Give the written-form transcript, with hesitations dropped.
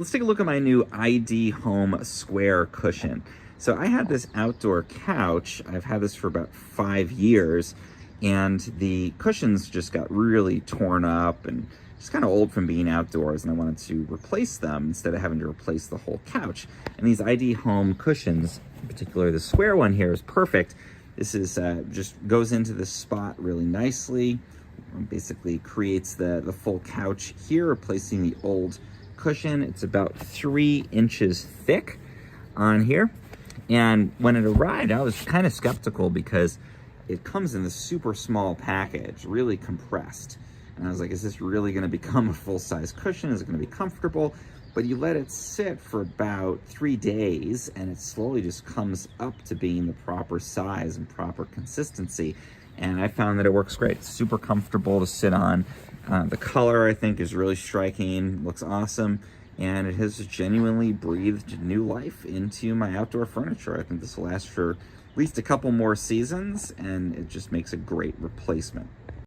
let's take a look at my new idee-home square cushion. So I had this outdoor couch. I've had this for about 5 years, and the cushions just got really torn up and just kind of old from being outdoors, and I wanted to replace them instead of having to replace the whole couch. And these idee-home cushions, in particular the square one here, is perfect. This is just goes into the spot really nicely. Basically creates the full couch here, replacing the old cushion. It's about 3 inches thick on here. And when it arrived, I was kind of skeptical because it comes in this super small package, really compressed. And I was like, is this really going to become a full-size cushion? Is it going to be comfortable? But you let it sit for about 3 days, and it slowly just comes up to being the proper size and proper consistency. And I found that it works great. It's super comfortable to sit on. The color, I think, is really striking, looks awesome, and it has genuinely breathed new life into my outdoor furniture. I think this will last for at least a couple more seasons, and it just makes a great replacement.